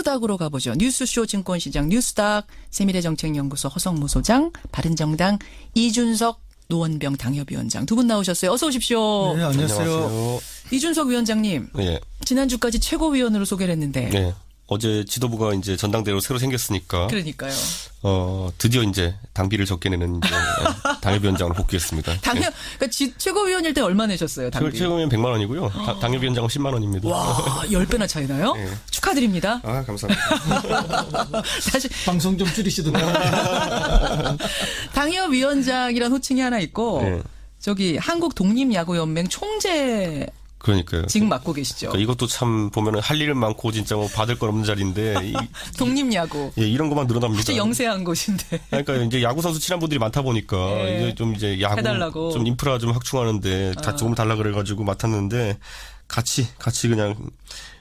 뉴스닥으로 가보죠. 뉴스쇼 증권시장 뉴스닥 세미래정책연구소 허성무 소장, 바른정당 이준석 노원병 당협위원장 두 분 나오셨어요. 어서 오십시오. 네, 안녕하세요. 안녕하세요. 이준석 위원장님. 예. 지난주까지 최고위원으로 소개를 했는데. 네. 어제 지도부가 이제 전당대회로 새로 생겼으니까. 그러니까요. 드디어 이제 당비를 적게 내는 이제 당협위원장으로 복귀했습니다. 그러니까 최고위원일 때 얼마 내셨어요, 당비? 최고위원 100만 원이고요. 당협위원장은 10만 원입니다. 와, 10배나 차이 나요? 네. 축하드립니다. 아, 감사합니다. 다시 방송 좀 줄이시던가요? 당협위원장이란 호칭이 하나 있고 네. 저기 한국독립야구연맹 총재 그러니까요. 지금 맡고 계시죠. 그러니까 이것도 참 보면은 할 일 많고 진짜 뭐 받을 건 없는 자리인데 독립야구. 예, 이런 것만 늘어납니다. 아주 영세한 곳인데. 그러니까 이제 야구 선수 친한 분들이 많다 보니까 네. 이제 야구 해달라고. 좀 인프라 좀 확충하는데 다 조금 달라 그래가지고 맡았는데 같이 그냥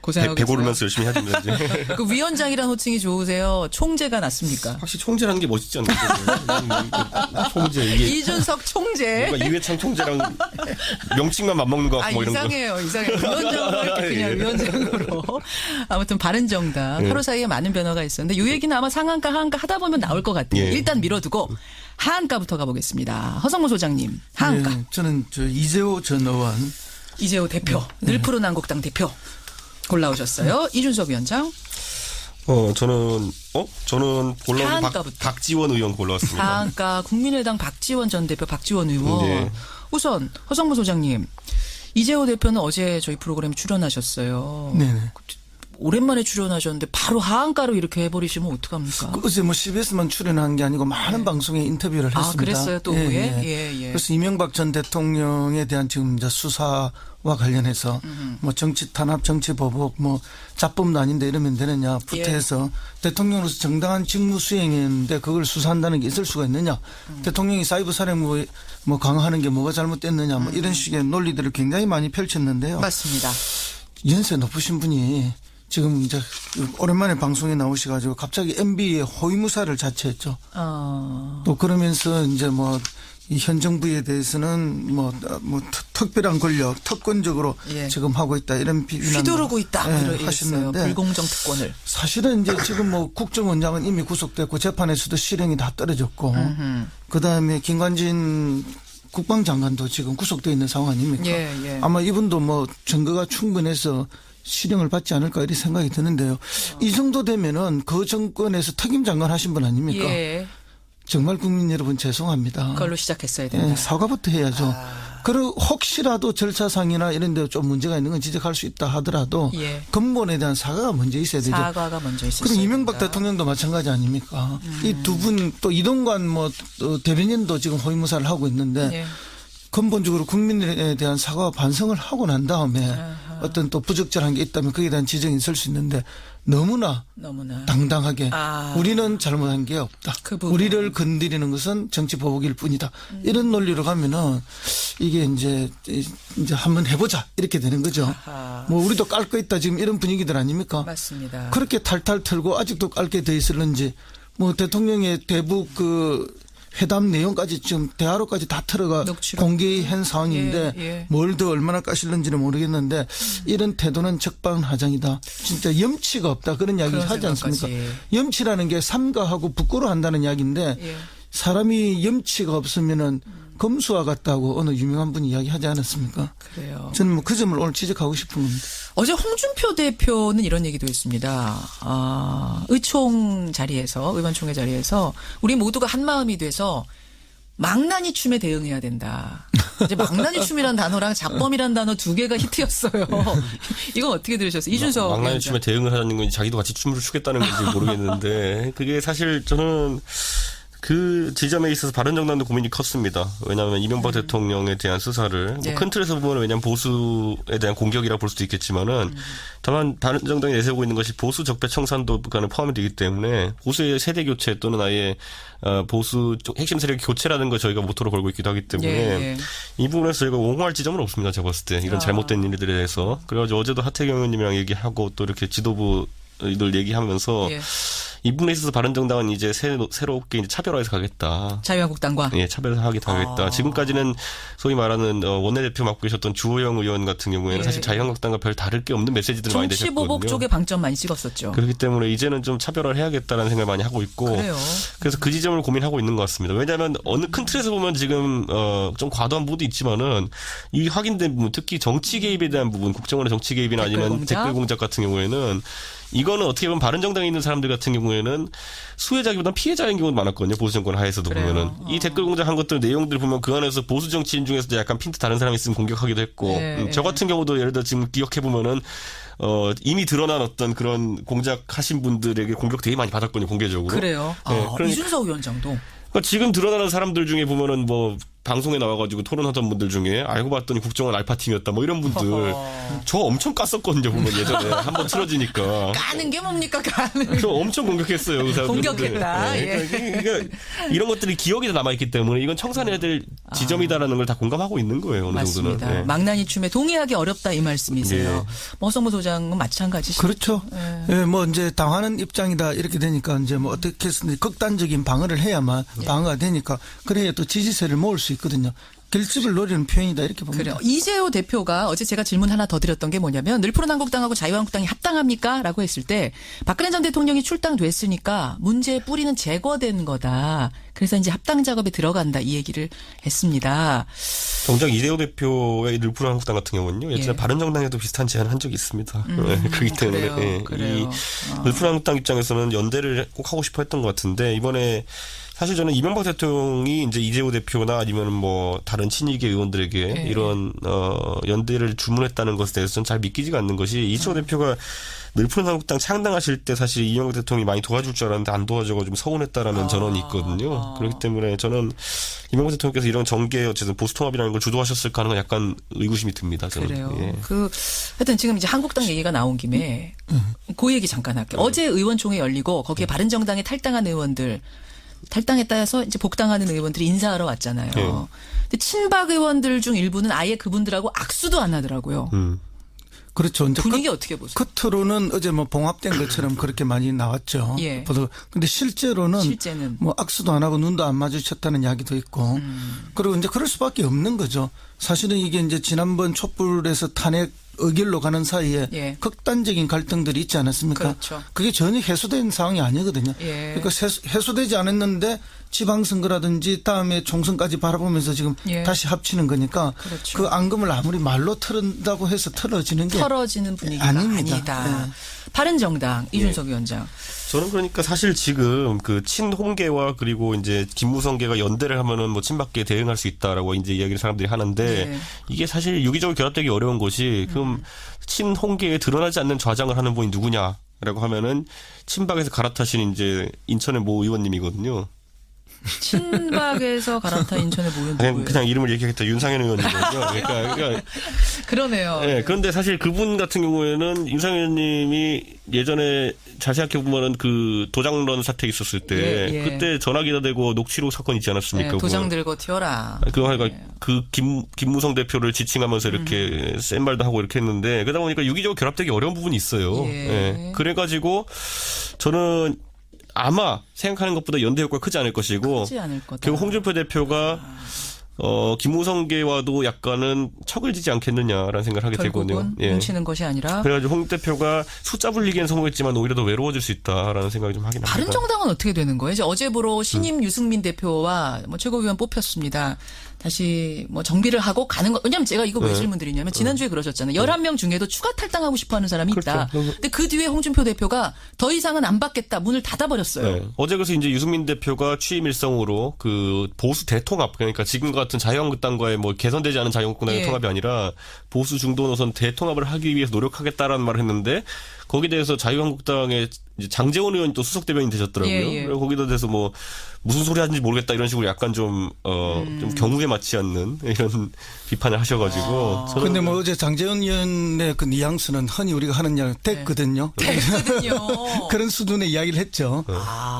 고생하고 배 계세요. 고르면서 열심히 해야 됩니다. 이제. 그 위원장이란 호칭이 좋으세요? 총재가 낫습니까? 확실히 총재라는 게 멋있지 않나요? 총재 이게 이준석 총재. 뭔가 이회창 총재랑 명칭만 맞먹는 것 같고 뭐 이런 거. 이상해요. 위원장으로 할게 그냥 예. 위원장으로. 아무튼 바른정당 예. 하루 사이에 많은 변화가 있었는데 이 얘기는 아마 상한가 하한가 하다 보면 나올 것 같아요. 예. 일단 밀어두고 하한가부터 가보겠습니다. 허성무 소장님 하한가. 네, 저는 이재호 전 의원. 이재호 대표, 늘푸른 한국당 대표 골라오셨어요. 이준석 위원장. 저는 골라온 하한가부터. 박지원 의원 골라왔습니다. 하한가 국민의당 박지원 전 대표 박지원 의원. 네. 우선 허성무 소장님. 이재호 대표는 어제 저희 프로그램에 출연하셨어요. 네네. 오랜만에 출연하셨는데 바로 하한가로 이렇게 해버리시면 어떡합니까? 어제 CBS만 출연한 게 아니고 많은 방송에 인터뷰를 했습니다. 아, 그랬어요? 또 오후에? 예. 그래서 이명박 전 대통령에 대한 지금 이제 수사와 관련해서 뭐 정치 탄압, 정치 보복, 뭐 잡범도 아닌데 이러면 되느냐부터 해서 대통령으로서 정당한 직무 수행했는데 그걸 수사한다는 게 있을 수가 있느냐. 대통령이 사이버 사령부 뭐 강화하는 게 뭐가 잘못됐느냐 뭐 이런 식의 논리들을 굉장히 많이 펼쳤는데요. 맞습니다. 연세 높으신 분이 지금 이제 오랜만에 방송에 나오셔가지고 갑자기 MB의 호위무사를 자처했죠. 또 그러면서 이제 이 현 정부에 대해서는 특별한 권력, 특권적으로 지금 하고 있다 이런 비난을 휘두르고 있다 하셨는데 불공정 특권을. 사실은 이제 지금 국정원장은 이미 구속됐고 재판에서도 실형이 다 떨어졌고 그 다음에 김관진 국방장관도 지금 구속되어 있는 상황 아닙니까? 예. 아마 이분도 증거가 충분해서 실형을 받지 않을까 이런 생각이 드는데요. 이 정도 되면은 그 정권에서 특임장관 하신 분 아닙니까? 예. 정말 국민 여러분 죄송합니다. 그걸로 시작했어야 된다. 예, 사과부터 해야죠. 그리고 혹시라도 절차상이나 이런 데 좀 문제가 있는 건 지적할 수 있다 하더라도 근본에 대한 사과가 먼저 있어야 되죠. 사과가 먼저 있어야 그리고 된다. 이명박 대통령도 마찬가지 아닙니까? 이 두 분 또 이동관 또 대변인도 지금 호위무사를 하고 있는데 근본적으로 국민에 대한 사과와 반성을 하고 난 다음에 어떤 또 부적절한 게 있다면 거기에 대한 지적이 있을 수 있는데 너무나 당당하게 우리는 잘못한 게 없다. 우리를 건드리는 것은 정치 보복일 뿐이다. 이런 논리로 가면은 이게 이제 한번 해보자 이렇게 되는 거죠. 우리도 깔 거 있다 지금 이런 분위기들 아닙니까? 맞습니다. 그렇게 탈탈 털고 아직도 깔게 돼 있을는지 대통령의 대북 회담 내용까지 지금 대화로까지 다 틀어가 공개한 상황인데 뭘 더 얼마나 까실는지는 모르겠는데 이런 태도는 적반하장이다. 진짜 염치가 없다. 그런 이야기 하지 않습니까? 염치라는 게 삼가하고 부끄러워한다는 이야기인데 사람이 염치가 없으면은 검수와 같다고 어느 유명한 분이 이야기하지 않았습니까? 그래요. 저는 그 점을 오늘 지적하고 싶은 겁니다. 어제 홍준표 대표는 이런 얘기도 했습니다. 의총 자리에서, 의원총회 자리에서 우리 모두가 한 마음이 돼서 망나니 춤에 대응해야 된다. 이제 망나니 춤이란 단어랑 잡범이란 단어 두 개가 히트였어요. 이건 어떻게 들으셨어요? 이준석. 망나니 춤에 대응을 하자는 건지 자기도 같이 춤을 추겠다는 건지 모르겠는데 그게 사실 저는 그 지점에 있어서 바른정당도 고민이 컸습니다. 왜냐하면 이명박 대통령에 대한 수사를 큰 틀에서 보면 왜냐하면 보수에 대한 공격이라 볼 수도 있겠지만은 다만 바른정당이 내세우고 있는 것이 보수 적폐 청산도가 포함이 되기 때문에 보수의 세대 교체 또는 아예 보수 쪽 핵심 세력 교체라는 걸 저희가 모토로 걸고 있기도 하기 때문에 이 부분에서 저희가 옹호할 지점은 없습니다. 제가 봤을 때 이런 잘못된 일들에 대해서. 그래가지고 어제도 하태경 의원님이랑 얘기하고 또 이렇게 지도부 들 얘기하면서 이 부분에 있어서 바른정당은 이제 새롭게 이제 차별화해서 가겠다. 자유한국당과. 예, 차별화하게 가겠다. 지금까지는 소위 말하는 원내대표 맡고 계셨던 주호영 의원 같은 경우에는 사실 자유한국당과 별 다를 게 없는 메시지들 많이 내셨거든요. 정치보복 쪽에 방점 많이 찍었었죠. 그렇기 때문에 이제는 좀 차별화를 해야겠다라는 생각을 많이 하고 있고. 그래요. 그래서 그 지점을 고민하고 있는 것 같습니다. 왜냐하면 어느 큰 틀에서 보면 지금 좀 과도한 부분도 있지만은 이 확인된 부분, 특히 정치 개입에 대한 부분, 국정원의 정치 개입이나 아니면 댓글 공작 같은 경우에는 이거는 어떻게 보면 바른정당에 있는 사람들 같은 경우에는 수혜자기보다 피해자인 경우도 많았거든요. 보수정권 하에서도 그래요. 보면은. 이 댓글 공작한 것들 내용들 보면 그 안에서 보수 정치인 중에서도 약간 핀트 다른 사람이 있으면 공격하기도 했고 저 같은 경우도 예를 들어 지금 기억해보면은 이미 드러난 어떤 그런 공작하신 분들에게 공격 되게 많이 받았거든요. 공개적으로. 그래요. 그러니까 이준석 위원장도. 지금 드러나는 사람들 중에 보면은 뭐 방송에 나와가지고 토론하던 분들 중에 알고 봤더니 국정원 알파팀이었다 뭐 이런 분들 저 엄청 깠었거든요. 보면 예전에 한번 틀어지니까 까는 게 뭡니까 까는. 저 엄청 공격했어요. 그 공격했다. 네. 그러니까 이런 것들이 기억이 남아있기 때문에 이건 청산해야 될 지점이다라는 걸 다 공감하고 있는 거예요. 어느 맞습니다. 정도는. 네. 망나니 춤에 동의하기 어렵다 이 말씀이세요. 머성무 소장은 마찬가지시죠. 그렇죠. 예, 뭐 이제 당하는 입장이다 이렇게 되니까 이제 뭐 어떻게 했으면 극단적인 방어를 해야만 방어가 되니까 그래야 또 지지세를 모을 수 있거든요. 결집을 노리는 표현이다 이렇게 봅니다. 그래요. 이재호 대표가 어제 제가 질문 하나 더 드렸던 게 뭐냐면 늘푸른 한국당하고 자유한국당이 합당합니까? 라고 했을 때 박근혜 전 대통령이 출당됐으니까 문제의 뿌리는 제거된 거다. 그래서 이제 합당 작업에 들어간다 이 얘기를 했습니다. 정작 이재호 대표의 늘푸른 한국당 같은 경우는요. 예전에 바른정당에도 비슷한 제안을 한 적이 있습니다. 그렇기 때문에 그래요. 이 늘푸른 한국당 입장에서는 연대를 꼭 하고 싶어 했던 것 같은데 이번에 사실 저는 이명박 대통령이 이제 이재호 대표나 아니면 뭐 다른 친이계 의원들에게 이런 연대를 주문했다는 것에 대해서는 잘 믿기지가 않는 것이 이재호 대표가 늘푸른 한국당 창당하실 때 사실 이명박 대통령이 많이 도와줄 줄 알았는데 안 도와줘가지고 좀 서운했다라는 전언이 있거든요. 그렇기 때문에 저는 이명박 대통령께서 이런 정계 어쨌든 보수통합이라는 걸 주도하셨을까 하는 건 약간 의구심이 듭니다. 저는. 그래요. 예. 하여튼 지금 이제 한국당 얘기가 나온 김에 그 얘기 잠깐 할게요. 어제 의원총회 열리고 거기에 바른정당에 탈당한 의원들 탈당했다 해서 이제 복당하는 의원들이 인사하러 왔잖아요. 근데 친박 의원들 중 일부는 아예 그분들하고 악수도 안 하더라고요. 그렇죠. 이제 분위기 어떻게 보세요? 겉으로는 어제 뭐 봉합된 것처럼 그렇게 많이 나왔죠. 예. 근데 실제는 뭐 악수도 안 하고 눈도 안 마주쳤다는 이야기도 있고. 그리고 이제 그럴 수밖에 없는 거죠. 사실은 이게 이제 지난번 촛불에서 탄핵 의결로 가는 사이에 극단적인 갈등들이 있지 않았습니까? 그렇죠. 그게 전혀 해소된 상황이 아니거든요. 그러니까 해소되지 않았는데 지방선거라든지 다음에 총선까지 바라보면서 지금 다시 합치는 거니까 그렇죠. 그 앙금을 아무리 말로 털은다고 해서 털어지는 분위기가 아닙니다. 아니다. 바른정당 이준석 위원장. 저는 그러니까 사실 지금 그 친홍계와 그리고 이제 김무성계가 연대를 하면은 뭐 친박계에 대응할 수 있다라고 이제 이야기를 사람들이 하는데 이게 사실 유기적으로 결합되기 어려운 것이 그럼 친홍계에 드러나지 않는 좌장을 하는 분이 누구냐라고 하면은 친박에서 갈아타신 이제 인천의 모 의원님이거든요. 친박에서 갈아타 인천의 모 의원 그냥 이름을 얘기하겠다 윤상현 의원님이거든요. 그러니까 그러네요. 네, 그런데 사실 그분 같은 경우에는 윤상현 의원님이 예전에 잘 생각해 보면은 그 도장론 사태 있었을 때 그때 전화기다 대고 녹취록 사건 있지 않았습니까? 도장 들고 튀어라. 그 김무성 대표를 지칭하면서 이렇게 센 말도 하고 이렇게 했는데 그러다 보니까 유기적으로 결합되기 어려운 부분이 있어요. 그래가지고 저는 아마 생각하는 것보다 연대 효과가 크지 않을 것이고 결국 홍준표 대표가 김무성계와도 약간은 척을 지지 않겠느냐라는 생각을 하게 되거든요. 결국은 뭉치는 것이 아니라. 그래가지고 홍 대표가 숫자 불리기엔 성공했지만 오히려 더 외로워질 수 있다라는 생각이 좀 하긴 합니다. 바른정당은 어떻게 되는 거예요? 이제 어제부로 신임 유승민 대표와 뭐 최고위원 뽑혔습니다. 다시 뭐 정비를 하고 가는 거. 왜냐면 제가 이거 왜 질문 드리냐면 지난주에 그러셨잖아요. 11명 중에도 추가 탈당하고 싶어 하는 사람이 있다. 근데 그 뒤에 홍준표 대표가 더 이상은 안 받겠다. 문을 닫아버렸어요. 어제 그래서 이제 유승민 대표가 취임 일성으로 그 보수 대통합 그러니까 지금과 같은 자유한국당과의 뭐 개선되지 않은 자유한국당의 통합이 아니라 보수 중도 노선 대통합을 하기 위해서 노력하겠다라는 말을 했는데 거기에 대해서 자유한국당의 이제 장제원 의원이 또 수석 대변인 되셨더라고요. 그리고 거기다 대해서 뭐 무슨 소리 하는지 모르겠다 이런 식으로 약간 좀 경우에 맞지 않는 이런 비판을 하셔가지고. 그런데 뭐 어제 장제원 의원의 그 뉘앙스는 흔히 우리가 하는 이야기 됐거든요. 그런 수준의 이야기를 했죠.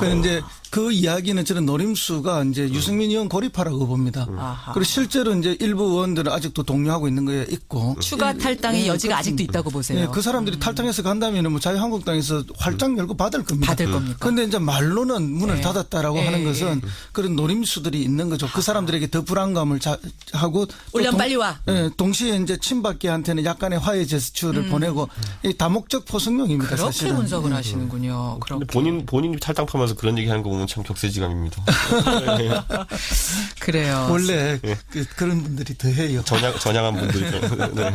그런데 그 이야기는 저는 노림수가 이제 유승민 의원 고립하라고 봅니다. 그리고 실제로 이제 일부 의원들은 아직도 독려하고 있는 거에 있고. 추가 탈당의 여지가 아직도 있다고 보세요. 그 사람들이 탈당해서 간다면 뭐 자유한국당에서 활짝 결국 받을 겁니다. 받을 겁니까? 그런데 이제 말로는 문을 네. 닫았다라고 네. 하는 것은 그런 노림수들이 있는 거죠. 그 사람들에게 더 불안감을 하고 또 올려면 빨리 와. 예, 동시에 이제 친박계한테는 약간의 화해 제스처를 보내고 이 다목적 포석용입니다. 그렇게 사실은. 분석을 예. 하시는군요. 근데 그렇게. 본인이 탈당하면서 그런 얘기하는 거 보면 참 격세지감입니다. 그래요. 원래 그런 분들이 더 해요. 전향한 분들이. 네.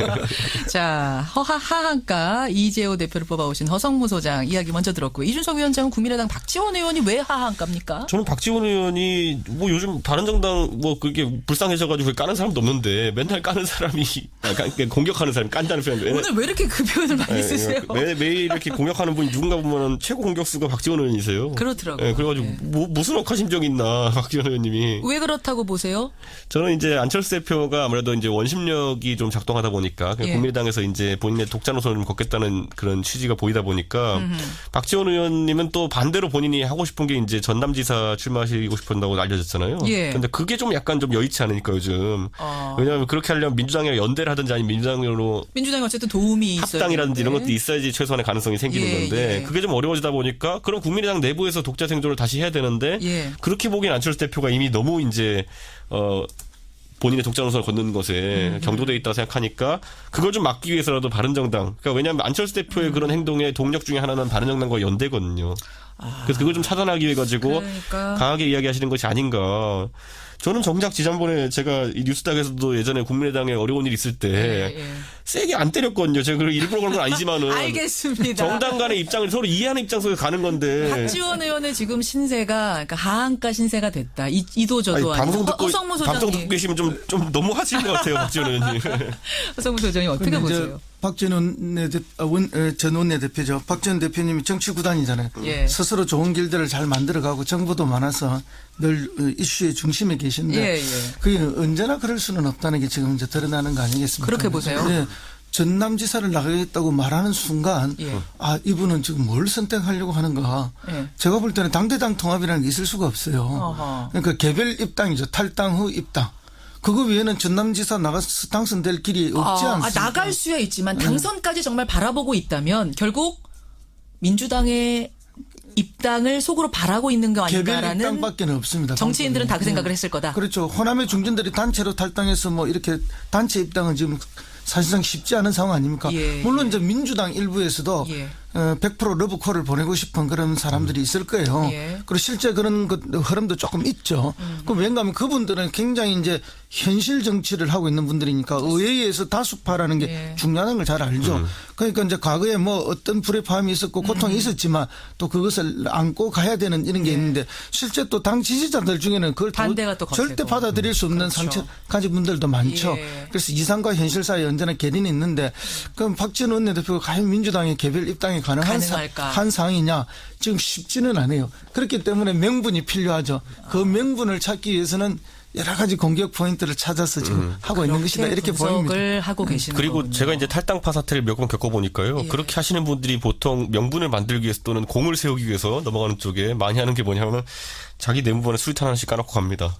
자, 하한가 이재호 대표를 뽑아오신 허성무 소장 이야기 먼저 들었고 이준석 위원장은 국민의당 박지원 의원이 왜 하한가입니까? 저는 박지원 의원이 뭐 요즘 바른정당 뭐 그게 불쌍해져가지고 까는 사람도 없는데 맨날 까는 사람이 공격하는 사람이 깐다는 표현. 오늘 왜 이렇게 그 표현을 많이 쓰세요? 매일 이렇게 공격하는 분이 누군가 보면 최고 공격수가 박지원 의원이세요. 그렇더라고요. 네, 그래가지고 네. 무슨 억하심정이 있나 박지원 의원님이. 왜 그렇다고 보세요? 저는 이제 안철수 대표가 아무래도 이제 원심력이 좀 작동하다 보니까 예. 국민의당에서 이제 본인의 독자 노선을 좀 걷겠다는 그런 취지가 보이다 보니까 박지원 의원님은 또 반대로 본인이 하고 싶은 게 이제 전남지사 출마하시고 싶은다고 알려졌잖아요. 예. 근데 그게 좀 약간 좀 여의치 않으니까 요즘. 왜냐하면 그렇게 하려면 민주당이랑 연대를 하든지 아니면 민주당으로 민주당이 어쨌든 도움이 있어야 합당이라든지 이런 되는데. 것도 있어야지 최소한의 가능성이 생기는 예, 건데 예. 그게 좀 어려워지다 보니까 그럼 국민의당 내부에서 독자 생존을 다시 해야 되는데 예. 그렇게 보기엔 안철수 대표가 이미 너무 이제 본인의 독자 노선을 걷는 것에 경도돼 있다고 생각하니까 그걸 좀 막기 위해서라도 바른정당. 그러니까 왜냐하면 안철수 대표의 그런 행동의 동력 중에 하나는 바른정당과 연대거든요. 그래서 그걸 좀 차단하기 위해 가지고 그러니까. 강하게 이야기하시는 것이 아닌가. 저는 정작 지난번에 제가 이 뉴스닥에서도 예전에 국민의당에 어려운 일 있을 때 예. 세게 안 때렸거든요. 제가 그걸 일부러 그런 건 아니지만은 알겠습니다. 정당 간의 입장을 서로 이해하는 입장 속에서 가는 건데. 박지원 의원의 지금 신세가 그러니까 하한가 신세가 됐다. 이도저도 아니고 허성무 소장이. 방송 듣고 계시면 좀 너무 하시는 것 같아요, 박지원 의원님. 허성무 소장이 어떻게 근데 이제 보세요? 박지원 전 원내대표죠. 박지원 대표님이 정치 구단이잖아요. 예. 스스로 좋은 길들을 잘 만들어가고 정보도 많아서 늘 이슈의 중심에 계신데 예, 예. 그게 언제나 그럴 수는 없다는 게 지금 이제 드러나는 거 아니겠습니까? 그렇게 보세요? 예. 전남지사를 나가겠다고 말하는 순간 예. 아 이분은 지금 뭘 선택하려고 하는가. 예. 제가 볼 때는 당대당 통합이라는 게 있을 수가 없어요. 어허. 그러니까 개별 입당이죠. 탈당 후 입당. 그거 외에는 전남지사 나가서 당선될 길이 없지 않습니까? 나갈 수야 있지만 당선까지 정말 바라보고 있다면 결국 민주당의 입당을 속으로 바라고 있는 거 개별 아닌가라는 입당밖에 없습니다. 정치인들은 다 그 방법은. 생각을 했을 거다. 그렇죠. 호남의 중진들이 단체로 탈당해서 뭐 이렇게 단체 입당은 지금 사실상 쉽지 않은 상황 아닙니까? 예, 물론 예. 이제 민주당 일부에서도 예. 100% 러브콜을 보내고 싶은 그런 사람들이 있을 거예요. 예. 그리고 실제 그런 흐름도 조금 있죠. 그럼 왠가 하면 그분들은 굉장히 이제 현실 정치를 하고 있는 분들이니까 의회에서 다수파라는 게 예. 중요한 걸 잘 알죠. 그러니까 이제 과거에 뭐 어떤 불협화음이 있었고 고통이 있었지만 또 그것을 안고 가야 되는 이런 게 있는데 실제 또 당 지지자들 중에는 그걸 반대가 또 거세고. 절대 받아들일 수 없는 그렇죠. 상처 가진 분들도 많죠. 예. 그래서 이상과 현실 사이에 언제나 괴리는 있는데 그럼 박지원 원내대표가 과연 민주당의 개별 입당이 가능할까? 한 상황이냐 지금 쉽지는 않아요. 그렇기 때문에 명분이 필요하죠. 그 명분을 찾기 위해서는 여러 가지 공격 포인트를 찾아서 지금 하고 있는 것이다 이렇게 보입니다. 분석을 하고 계시는 그리고 거군요. 제가 이제 탈당파 사태를 몇 번 겪어보니까요. 예. 그렇게 하시는 분들이 보통 명분을 만들기 위해서 또는 공을 세우기 위해서 넘어가는 쪽에 많이 하는 게 뭐냐면 자기 내무반에 수류탄 하나씩 까놓고 갑니다.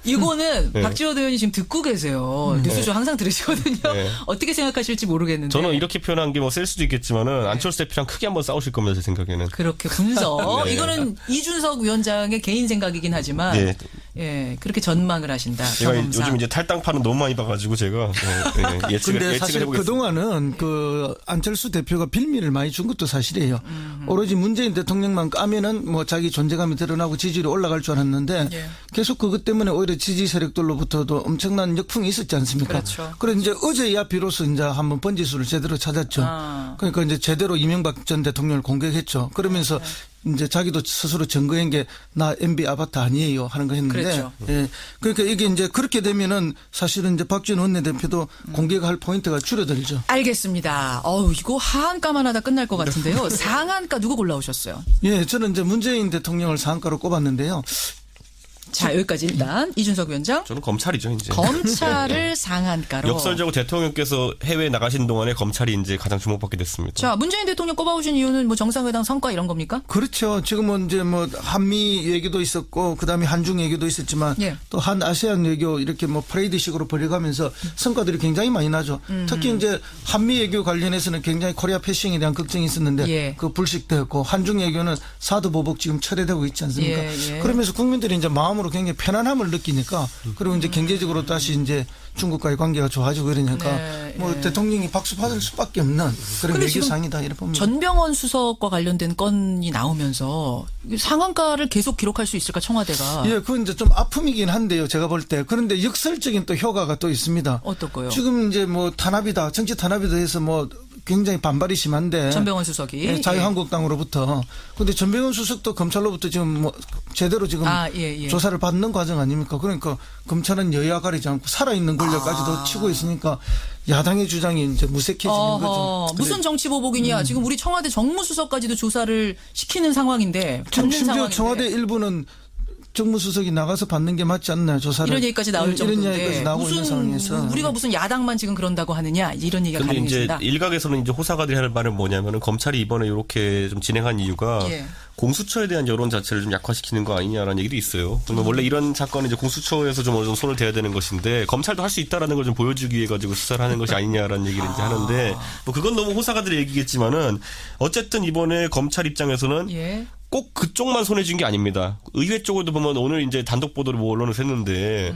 이거는 네. 박지원 의원이 지금 듣고 계세요. 뉴스쇼 항상 들으시거든요. 네. 어떻게 생각하실지 모르겠는데. 저는 이렇게 표현한 게 뭐 셀 수도 있겠지만은 안철수 대표랑 크게 한번 싸우실 겁니다. 제 생각에는. 그렇게 분석. 네. 이거는 이준석 위원장의 개인 생각이긴 하지만 네. 예, 그렇게 전망을 하신다. 제가 경험상. 요즘 이제 탈당파는 너무 많이 봐가지고 제가 예측을 근데 사실 해보겠습니다. 그동안은 그 안철수 대표가 빌미를 많이 준 것도 사실이에요. 오로지 문재인 대통령만 까면은 뭐 자기 존재감이 드러나고 지지율이 올라갈 줄 알았는데 예. 계속 그것 때문에 오히려 지지 세력들로부터도 엄청난 역풍이 있었지 않습니까? 그렇죠. 그래서 이제 어제야 비로소 이제 한번 번지수를 제대로 찾았죠. 그러니까 이제 제대로 이명박 전 대통령을 공격했죠. 그러면서 이제 자기도 스스로 증거한 게 나 MB 아바타 아니에요 하는 거 했는데, 그랬죠. 예, 그러니까 이게 이제 그렇게 되면은 사실은 이제 박지원 원내대표도 공격할 포인트가 줄어들죠. 알겠습니다. 이거 하한가만 하다 끝날 것 같은데요. 상한가 누구 골라오셨어요? 예, 저는 이제 문재인 대통령을 상한가로 꼽았는데요. 자, 여기까지 일단 이준석 위원장. 저는 검찰이죠, 이제. 검찰을 상한가로. 역설적으로 대통령께서 해외에 나가신 동안에 검찰이 이제 가장 주목받게 됐습니다. 자, 문재인 대통령 꼽아오신 이유는 뭐 정상회담 성과 이런 겁니까? 그렇죠. 지금은 이제 뭐 한미 얘기도 있었고 그다음에 한중 얘기도 있었지만 예. 또 한 아세안 외교 이렇게 뭐 프레이드식으로 벌여가면서 성과들이 굉장히 많이 나죠. 특히 이제 한미 외교 관련해서는 굉장히 코리아 패싱에 대한 걱정이 있었는데 예. 그 불식되었고 한중 외교는 사드 보복 지금 철회되고 있지 않습니까? 예. 그러면서 국민들이 이제 마음으로 굉장히 편안함을 느끼니까 그리고 이제 경제적으로 다시 이제 중국과의 관계가 좋아지고 이러니까 네, 뭐 예. 대통령이 박수 받을 수밖에 없는 그런 근데 지금 외교상이다 이렇게 봅니다. 전병헌 수석과 관련된 건이 나오면서 상한가를 계속 기록할 수 있을까 청와대가. 예, 그건 이제 좀 아픔이긴 한데요. 제가 볼 때. 그런데 역설적인 또 효과가 또 있습니다. 어떨 거요? 지금 이제 뭐 탄압이다, 정치 탄압이다 해서 뭐 굉장히 반발이 심한데. 전병헌 수석이. 네, 자유한국당으로부터. 근데 전병헌 수석도 검찰로부터 지금 뭐 제대로 지금 예. 조사를 받는 과정 아닙니까? 그러니까 검찰은 여야 가리지 않고 살아있는 권력까지도 치고 있으니까 야당의 주장이 이제 무색해지는 거죠. 무슨 정치 보복이냐. 지금 우리 청와대 정무수석까지도 조사를 시키는 상황인데. 지금 받는 심지어 상황인데. 청와대 일부는 정무수석이 나가서 받는 게 맞지 않나요? 조사를. 이런 얘기까지 나올 이런 정도인데 얘기까지 나오고 있는 상황에서. 우리가 무슨 야당만 지금 그런다고 하느냐 이런 얘기가 근데 이제 가능해진다. 일각에서는 이제 호사가들이 하는 말은 뭐냐면은 검찰이 이번에 이렇게 좀 진행한 이유가 예. 공수처에 대한 여론 자체를 좀 약화시키는 거 아니냐라는 얘기도 있어요. 그러면 원래 이런 사건은 이제 공수처에서 좀 어느 정도 손을 대야 되는 것인데 검찰도 할 수 있다라는 걸 좀 보여주기 위해 가지고 수사를 하는 것이 아니냐라는 얘기를 이제 하는데 뭐 그건 너무 호사가들의 얘기겠지만은 어쨌든 이번에 검찰 입장에서는 예. 꼭 그쪽만 손에 쥔 게 아닙니다. 의회 쪽으로도 보면 오늘 이제 단독 보도를 뭐 언론에서 했는데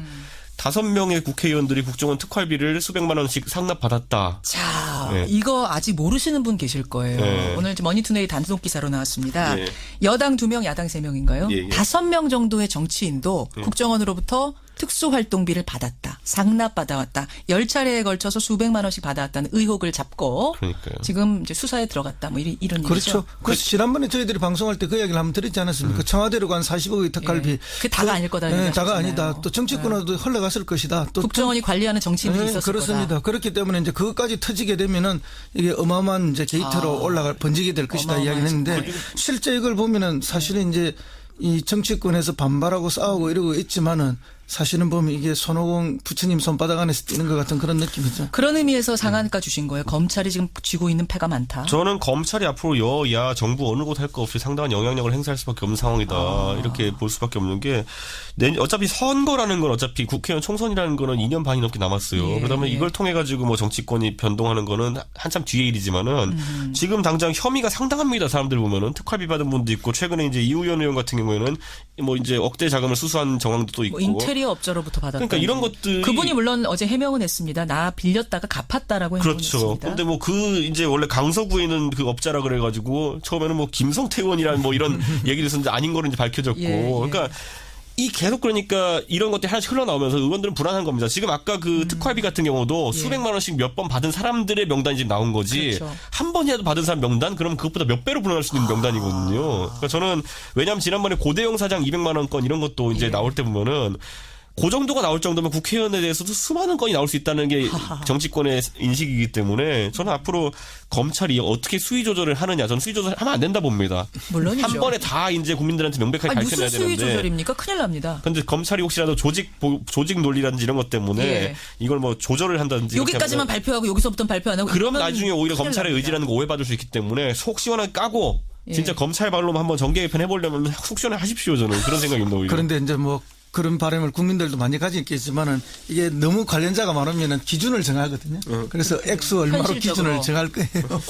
5명의 국회의원들이 국정원 특활비를 수백만 원씩 상납받았다. 자, 네. 이거 아직 모르시는 분 계실 거예요. 네. 오늘 이제 머니투데이 단독 기사로 나왔습니다. 네. 여당 2명, 야당 3명인가요? 예. 5명 정도의 정치인도 국정원으로부터 특수활동비를 받았다. 상납받아왔다. 10차례에 걸쳐서 수백만 원씩 받아왔다는 의혹을 잡고 그러니까요. 지금 이제 수사에 들어갔다. 뭐 이런 그렇죠. 얘기죠. 그래서 지난번에 저희들이 방송할 때 그 이야기를 한번 드렸지 않았습니까? 청와대로 간 40억의 특활비. 예. 그게 다가 아닐 거다. 네, 다가 하셨잖아요. 아니다. 또 정치권으로도 흘러갔을 것이다. 또 국정원이 관리하는 정치인들이 네, 있었을 그렇습니다. 거다. 그렇기 때문에 이제 그것까지 터지게 되면은 이게 어마어마한 이제 게이트로 번지게 될 것이다 이야기를 했는데 실제 이걸 보면은 사실은 이제 이 정치권에서 반발하고 싸우고 이러고 있지만은 사실은 보면 이게 손오공 부처님 손바닥 안에서 뛰는 것 같은 그런 느낌이죠. 그런 의미에서 상한가 주신 거예요. 검찰이 지금 쥐고 있는 패가 많다. 저는 검찰이 앞으로 여야 정부 어느 곳 할 거 없이 상당한 영향력을 행사할 수밖에 없는 상황이다. 이렇게 볼 수밖에 없는 게 어차피 선거라는 건 어차피 국회의원 총선이라는 거는 2년 반이 넘게 남았어요. 예. 그러다 보면 이걸 통해 가지고 뭐 정치권이 변동하는 거는 한참 뒤의 일이지만은 지금 당장 혐의가 상당합니다. 사람들 보면은 특활비 받은 분도 있고 최근에 이제 이우현 의원 같은 경우에는 뭐 이제 억대 자금을 수수한 정황도 또 있고. 뭐 인테리어 업자로부터 받았다. 그러니까 이런 것들이 그분이 물론 어제 해명은 했습니다. 나 빌렸다가 갚았다라고 그렇죠. 했습니다. 그런데 뭐 그 이제 원래 강서구에 있는 그 업자라 그래가지고 처음에는 뭐 김성태 의원이라는 뭐 이런 얘기를 했었는데 아닌 거는 이제 밝혀졌고. 그러니까 이 계속 그러니까 이런 것들이 하나씩 흘러나오면서 의원들은 불안한 겁니다. 지금 아까 그 특활비 같은 경우도 수백만 원씩 몇 번 받은 사람들의 명단이 지금 나온 거지. 그렇죠. 한 번이라도 받은 사람 명단? 그러면 그것보다 몇 배로 불어날 수 있는 명단이거든요. 그러니까 저는 왜냐하면 지난번에 고대영 사장 200만 원 건 이런 것도 이제 나올 때 보면은 그 정도가 나올 정도면 국회의원에 대해서도 수많은 건이 나올 수 있다는 게 정치권의 인식이기 때문에 저는 앞으로 검찰이 어떻게 수위 조절을 하느냐, 저는 수위 조절하면 안 된다 봅니다. 물론이죠. 한 번에 다 이제 국민들한테 명백하게 무슨 밝혀내야 수위 되는데. 조절입니까? 큰일 납니다. 근데 검찰이 혹시라도 조직 논리라든지 이런 것 때문에 예. 이걸 뭐 조절을 한다든지 이렇게 여기까지만 하면은 발표하고 여기서부터는 발표 안 하고 그럼 이러면 나중에 오히려 큰일 검찰의 납니다. 의지라는 거 오해받을 수 있기 때문에 속 시원하게 까고 진짜 검찰 발로만 한번 정계 개편 해보려면 속 시원하게 하십시오. 저는 그런 생각입니다. 오히려. 그런데 이제 뭐 그런 바람을 국민들도 많이 가지겠지만은 이게 너무 관련자가 많으면은 기준을 정하거든요. 그래서 액수 얼마로 현실적으로. 기준을 정할 거예요.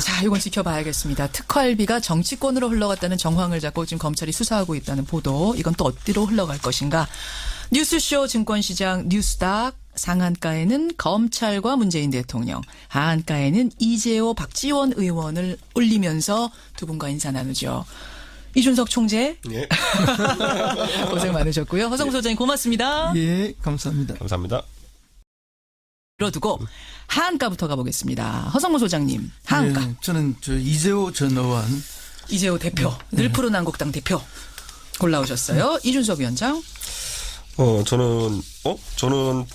자, 이건 지켜봐야겠습니다. 특활비가 정치권으로 흘러갔다는 정황을 잡고 지금 검찰이 수사하고 있다는 보도. 이건 또 어디로 흘러갈 것인가. 뉴스쇼 증권시장 뉴스닥. 상한가에는 검찰과 문재인 대통령, 하한가에는 이재호 박지원 의원을 올리면서 두 분과 인사 나누죠. 이준석 총재 예. 고생 많으셨고요. 허성무 소장님 고맙습니다. 예, 감사합니다. 감사합니다. 밀어두고 하한가부터 가보겠습니다. 허성무 소장님 하한가. 예, 저는 이재호 전 의원. 이재호 대표, 늘 푸른 한국당 대표 골라오셨어요. 이준석 위원장. 저는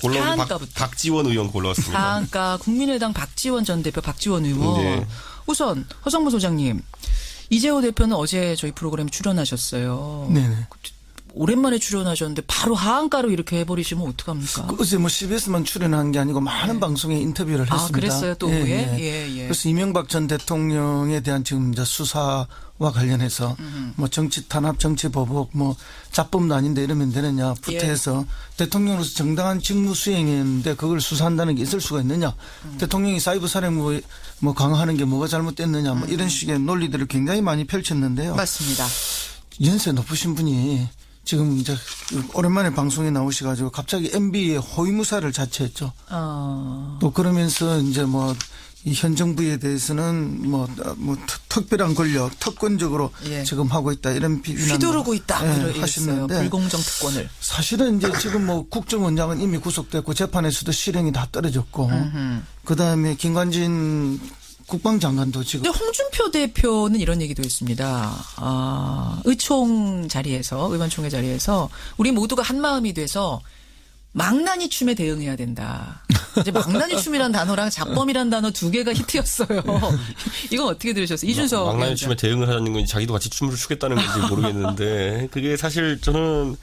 골라온 하한가부터. 박지원 의원 골라왔습니다. 하한가 국민의당 박지원 전 대표 박지원 의원. 네. 우선 허성무 소장님. 이재호 대표는 어제 저희 프로그램에 출연하셨어요. 네네. 오랜만에 출연하셨는데 바로 하한가로 이렇게 해버리시면 어떡합니까? 어제 뭐 CBS만 출연한 게 아니고 많은 방송에 인터뷰를 했습니다. 아, 그랬어요? 또 후에? 예. 그래서 이명박 전 대통령에 대한 지금 이제 수사와 관련해서 뭐 정치 탄압, 정치 보복, 뭐 자범도 아닌데 이러면 되느냐부터 해서 대통령으로서 정당한 직무 수행했는데 그걸 수사한다는 게 있을 수가 있느냐. 대통령이 사이버 사령부 뭐 강화하는 게 뭐가 잘못됐느냐 뭐 이런 식의 논리들을 굉장히 많이 펼쳤는데요. 맞습니다. 연세 높으신 분이 지금 이제 오랜만에 방송에 나오셔가지고 갑자기 MB의 호위무사를 자처했죠. 또 그러면서 이제 뭐 이 현 정부에 대해서는 뭐 특별한 권력, 특권적으로 지금 하고 있다 이런 비난 휘두르고 있다 하시는데 불공정 특권을. 사실은 이제 지금 뭐 국정원장은 이미 구속됐고 재판에서도 실형이 다 떨어졌고 그 다음에 김관진 국방장관도 지금. 근데 홍준표 대표는 이런 얘기도 했습니다. 의총 자리에서, 의원총회 자리에서 우리 모두가 한 마음이 돼서 망나니 춤에 대응해야 된다. 이제 망나니 춤이란 단어랑 잡범이란 단어 두 개가 히트였어요. 이건 어떻게 들으셨어요? 이준석. 망나니 춤에 대응을 하자는 건지 자기도 같이 춤을 추겠다는 건지 모르겠는데 그게 사실 저는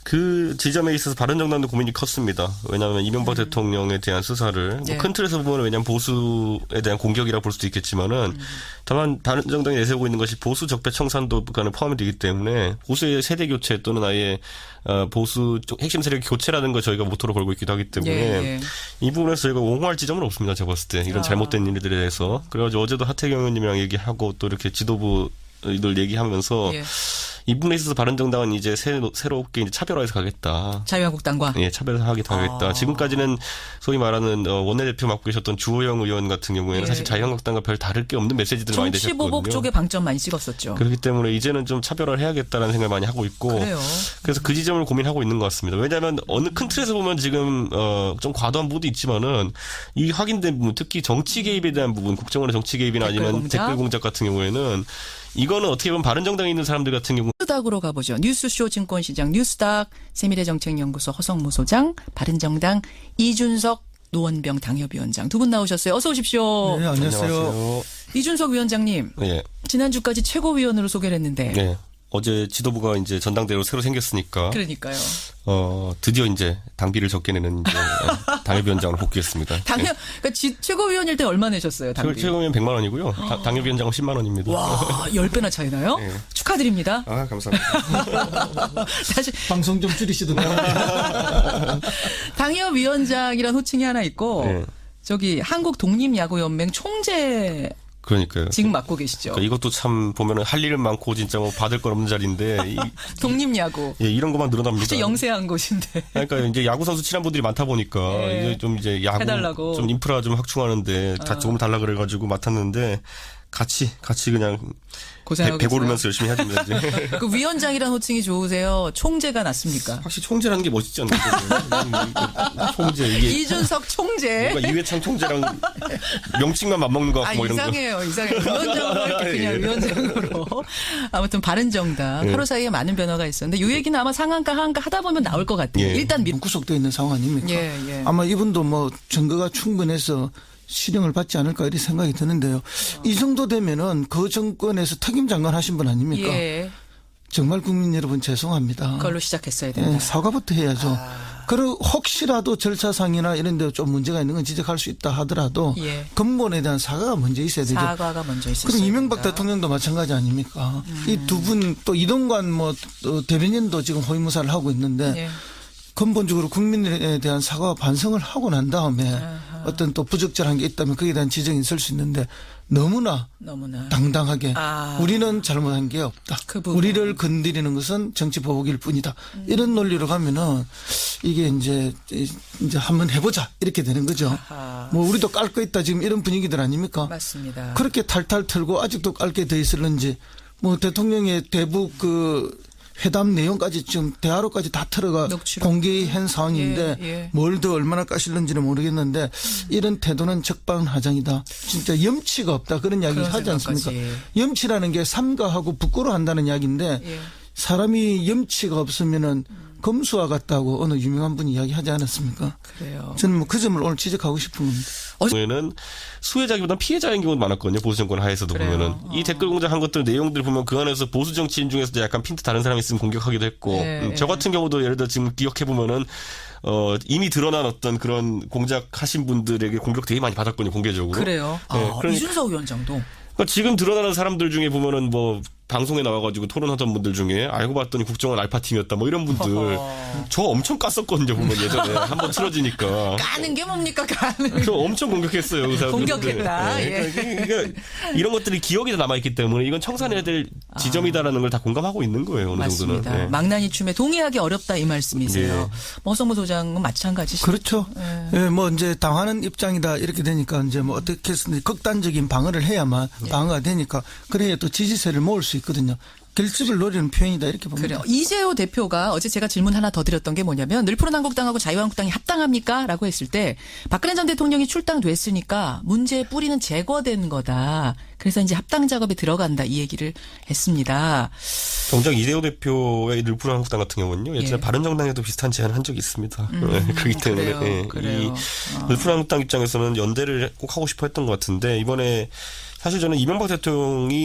그 지점에 있어서 바른정당도 고민이 컸습니다. 왜냐하면 이명박 대통령에 대한 수사를 뭐 큰 틀에서 보면 왜냐하면 보수에 대한 공격이라 볼 수도 있겠지만은 다만 바른정당이 내세우고 있는 것이 보수 적폐 청산도가 포함이 되기 때문에 보수의 세대 교체 또는 아예 보수 쪽 핵심 세력 교체라는 걸 저희가 모토로 걸고 있기도 하기 때문에 이 부분에서 저희가 옹호할 지점은 없습니다. 제가 봤을 때 이런 잘못된 일들에 대해서. 그래가지고 어제도 하태경 의원님이랑 얘기하고 또 이렇게 지도부들 얘기하면서 이 부분에 있어서 바른정당은 이제 새롭게 이제 차별화해서 가겠다. 자유한국당과? 예, 차별화하겠다 하겠다. 지금까지는 소위 말하는 원내대표 맡고 계셨던 주호영 의원 같은 경우에는 사실 자유한국당과 별 다를 게 없는 메시지들을 많이 내셨거든요. 정치보복 쪽에 방점 많이 찍었었죠. 그렇기 때문에 이제는 좀 차별화를 해야겠다라는 생각을 많이 하고 있고. 그래요. 그래서 그 지점을 고민하고 있는 것 같습니다. 왜냐하면 어느 큰 틀에서 보면 지금 좀 과도한 부분도 있지만은 이 확인된 부분, 특히 정치 개입에 대한 부분, 국정원의 정치 개입이나 아니면 댓글 공작 같은 경우에는 이거는 어떻게 보면 바른정당에 있는 사람들 같은 경우 뉴스닥으로 가보죠. 뉴스쇼 증권시장 뉴스닥 세미래정책연구소 허성무 소장, 바른정당 이준석 노원병 당협위원장 두 분 나오셨어요. 어서 오십시오. 네, 안녕하세요. 안녕하세요. 이준석 위원장님. 네. 지난주까지 최고위원으로 소개를 했는데. 네. 어제 지도부가 이제 전당대회로 새로 생겼으니까. 그러니까요. 드디어 이제 당비를 적게 내는 이제 당협위원장으로 복귀했습니다. 그러니까 최고위원일 때 얼마 내셨어요? 당비? 최고위원 100만 원이고요. 당협위원장은 10만 원입니다. 와, 10배나 차이 나요? 네. 축하드립니다. 아, 감사합니다. 다시 방송 좀 줄이시던가요? 당협위원장이란 호칭이 하나 있고 저기 한국독립야구연맹 총재 그러니까요. 지금 맡고 계시죠. 그러니까 이것도 참 보면은 할 일은 많고 진짜 뭐 받을 건 없는 자리인데 독립야구. 예, 이런 것만 늘어납니다. 아주 영세한 곳인데. 그러니까 이제 야구 선수 친한 분들이 많다 보니까 이제 야구 해달라고. 좀 인프라 좀 확충하는데 다 조금 달라 그래가지고 맡았는데 같이 그냥 고생하고 배고르면서 열심히 해야 됩니다. 이제. 그 위원장이란 호칭이 좋으세요? 총재가 낫습니까? 확실히 총재라는 게 멋있지 않나요? 총재 이게 이준석 총재. 뭔가 이회창 총재랑 명칭만 맞먹는 것 같고 뭐 이런 거. 이상해요. 위원장으로 할게 그냥 위원장으로. 아무튼 바른정당 하루 사이에 많은 변화가 있었는데 이 얘기는 아마 상한가 하한가 하다 보면 나올 것 같아요. 일단 구속되어 있는 상황 아닙니까? 아마 이분도 뭐 증거가 충분해서 실형을 받지 않을까 이런 생각이 드는데요. 이 정도 되면은 그 정권에서 특임 장관 하신 분 아닙니까? 정말 국민 여러분 죄송합니다. 그걸로 시작했어야 된다. 사과부터 해야죠. 그리고 혹시라도 절차상이나 이런 데 좀 문제가 있는 건 지적할 수 있다 하더라도 근본에 대한 사과가 먼저 있어야 되죠. 사과가 먼저 있어야 그리고 이명박 대통령도 마찬가지 아닙니까? 이 두 분 또 이동관 또 대변인도 지금 호위무사를 하고 있는데 근본적으로 국민에 대한 사과와 반성을 하고 난 다음에 어떤 또 부적절한 게 있다면 거기에 대한 지적이 있을 수 있는데 너무나 당당하게 우리는 잘못한 게 없다. 우리를 건드리는 것은 정치 보복일 뿐이다. 이런 논리로 가면은 이게 이제 한번 해보자 이렇게 되는 거죠. 뭐 우리도 깔 거 있다 지금 이런 분위기들 아닙니까? 맞습니다. 그렇게 탈탈 털고 아직도 깔 게 더 있을는지 뭐 대통령의 대북 회담 내용까지 지금 대화로까지 다 틀어가 공개한 상황인데 뭘 더 얼마나 까실는지는 모르겠는데 이런 태도는 적반하장이다. 진짜 염치가 없다. 그런 이야기 하지 않습니까? 염치라는 게 삼가하고 부끄러워한다는 이야기인데 사람이 염치가 없으면은 검수와 같다고 어느 유명한 분이 이야기하지 않았습니까? 그래요. 저는 뭐 그 점을 오늘 지적하고 싶은 겁니다. 경우에는 수혜자기보다 피해자인 경우도 많았거든요. 보수 정권 하에서도 그래요. 보면은 이 댓글 공작한 것들 내용들 보면 그 안에서 보수 정치인 중에서도 약간 핀트 다른 사람이 있으면 공격하기도 했고 네. 저 같은 경우도 예를 들어 지금 기억해 보면은 이미 드러난 어떤 그런 공작하신 분들에게 공격 되게 많이 받았거든요. 공개적으로. 그래요. 네, 그러니까 이준석 위원장도. 그러니까 지금 드러나는 사람들 중에 보면은 뭐 방송에 나와가지고 토론하던 분들 중에 알고 봤더니 국정원 알파팀이었다 뭐 이런 분들 저 엄청 깠었거든요. 보면 예전에 한번 틀어지니까 까는 게 뭡니까 까는. 저 엄청 공격했어요. 그 사람들. 공격했다. 예. 그러니까 이런 것들이 기억이 다 남아있기 때문에 이건 청산해야 될 지점이다라는 걸 다 공감하고 있는 거예요. 어느 맞습니다. 정도는. 네. 망나니 춤에 동의하기 어렵다 이 말씀이세요. 머성무 소장은 마찬가지시죠. 그렇죠. 예, 뭐 이제 당하는 입장이다 이렇게 되니까 이제 뭐 어떻게 해서 극단적인 방어를 해야만 방어가 되니까 그래야 또 지지세를 모을 수 있거든요. 결집을 노리는 표현이다 이렇게 봅니다. 그래요. 이재호 대표가 어제 제가 질문 하나 더 드렸던 게 뭐냐면 늘푸른한국당하고 자유한국당이 합당합니까? 라고 했을 때 박근혜 전 대통령이 출당됐으니까 문제의 뿌리는 제거된 거다. 그래서 이제 합당 작업에 들어간다 이 얘기를 했습니다. 정작 이재호 대표의 늘푸른한국당 같은 경우는요. 예전에 예. 바른정당에도 비슷한 제안을 한 적이 있습니다. 그렇기 때문에 그래요. 그래요. 이 늘푸른한국당 입장에서는 연대를 꼭 하고 싶어 했던 것 같은데 이번에 사실 저는 이명박 대통령이